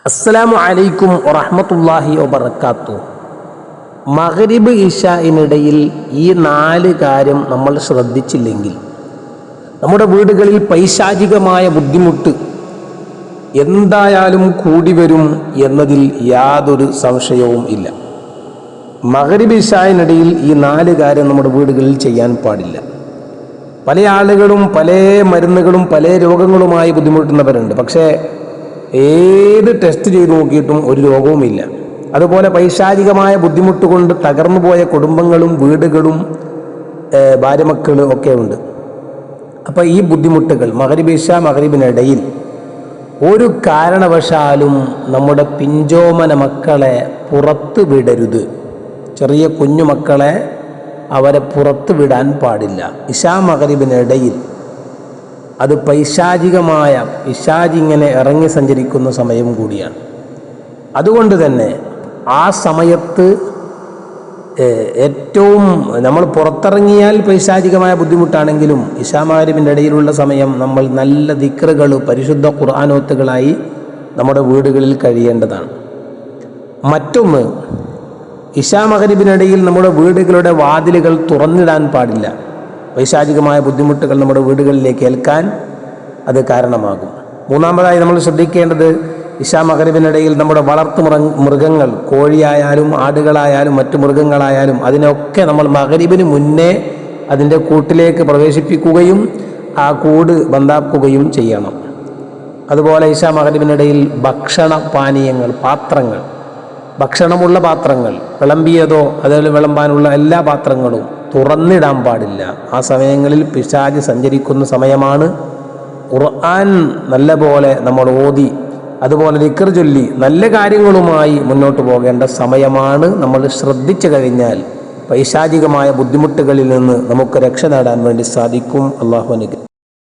അസ്സലാമു അലൈക്കും വറഹ്മത്തുള്ളാഹി വബറകാതുഹു. മഗ്രിബ് ഇശാഇനിടയിൽ ഈ 4 കാര്യം നമ്മൾ ശ്രദ്ധിച്ചില്ലെങ്കിൽ നമ്മുടെ വീടുകളിൽ പൈശാചികമായ ബുദ്ധിമുട്ട് എന്തായാലും കൂടി വരും എന്നതിൽ യാതൊരു സംശയവും ഇല്ല. മഗ്രിബ് ഇശാഇനിടയിൽ ഈ 4 കാര്യം നമ്മുടെ വീടുകളിൽ ചെയ്യാൻ പാടില്ല. പല ആളുകളും പല മരുന്നുകളും പല രോഗങ്ങളുമായി ബുദ്ധിമുട്ടുന്നവരുണ്ട്. പക്ഷേ ഏത് ടെസ്റ്റ് ചെയ്ത് നോക്കിയിട്ടും ഒരു രോഗവുമില്ല. അതുപോലെ പൈശാചികമായ ബുദ്ധിമുട്ട് കൊണ്ട് തകർന്നു പോയ കുടുംബങ്ങളും വീടുകളും ഭാര്യമക്കളും ഒക്കെ ഉണ്ട്. അപ്പോൾ ഈ ബുദ്ധിമുട്ടുകൾ മഗ്രിബിനിടയിൽ ഒരു കാരണവശാലും നമ്മുടെ പിഞ്ചോമന മക്കളെ പുറത്ത് വിടരുത്. ചെറിയ കുഞ്ഞുമക്കളെ അവരെ പുറത്ത് വിടാൻ പാടില്ല. മഗ്രിബിനിടയിൽ അത് പൈശാചികമായ പിശാചിങ്ങനെ ഇറങ്ങി സഞ്ചരിക്കുന്ന സമയം കൂടിയാണ്. അതുകൊണ്ട് തന്നെ ആ സമയത്ത് ഏറ്റവും നമ്മൾ പുറത്തിറങ്ങിയാൽ പൈശാചികമായ ബുദ്ധിമുട്ടാണെങ്കിലും മഗ്രിബിൻ്റെ ഇടയിലുള്ള സമയം നമ്മൾ നല്ല ദിക്റുകൾ പരിശുദ്ധ ഖുർആനോത്തുകളായി നമ്മുടെ വീടുകളിൽ കഴിയേണ്ടതാണ്. മറ്റൊന്ന്, മഗ്രിബിനിടയിൽ നമ്മുടെ വീടുകളുടെ വാതിലുകൾ തുറന്നിടാൻ പാടില്ല. പൈശാചികമായ ബുദ്ധിമുട്ടുകൾ നമ്മുടെ വീടുകളിലേക്ക് ഏൽക്കാൻ അത് കാരണമാകും. മൂന്നാമതായി നമ്മൾ ശ്രദ്ധിക്കേണ്ടത്, മഗ്രിബിനിടയിൽ നമ്മുടെ വളർത്തു മൃഗങ്ങൾ, കോഴിയായാലും ആടുകളായാലും മറ്റു മൃഗങ്ങളായാലും, അതിനൊക്കെ നമ്മൾ മഗ്രിബിന് മുന്നേ അതിൻ്റെ കൂട്ടിലേക്ക് പ്രവേശിപ്പിക്കുകയും ആ കൂട് ബന്ധാക്കുകയും ചെയ്യണം. അതുപോലെ മഗ്രിബിനിടയിൽ ഭക്ഷണ പാനീയങ്ങൾ, പാത്രങ്ങൾ, ഭക്ഷണമുള്ള പാത്രങ്ങൾ, വിളമ്പിയതോ അതുപോലെ വിളമ്പാനുള്ള എല്ലാ പാത്രങ്ങളും തുറന്നിടാൻ പാടില്ല. ആ സമയങ്ങളിൽ പിശാച് സഞ്ചരിക്കുന്ന സമയമാണ്. ഖുർആൻ നല്ല പോലെ നമ്മൾ ഓതി അതുപോലെ ദിക്ർ ചൊല്ലി നല്ല കാര്യങ്ങളുമായി മുന്നോട്ട് പോകേണ്ട സമയമാണ്. നമ്മൾ ശ്രദ്ധിച്ചു കഴിഞ്ഞാൽ പൈശാചികമായ ബുദ്ധിമുട്ടുകളിൽ നിന്ന് നമുക്ക് രക്ഷ നേടാൻ വേണ്ടി സാധിക്കും. അല്ലാഹു അനുഗ്രഹിക്കട്ടെ.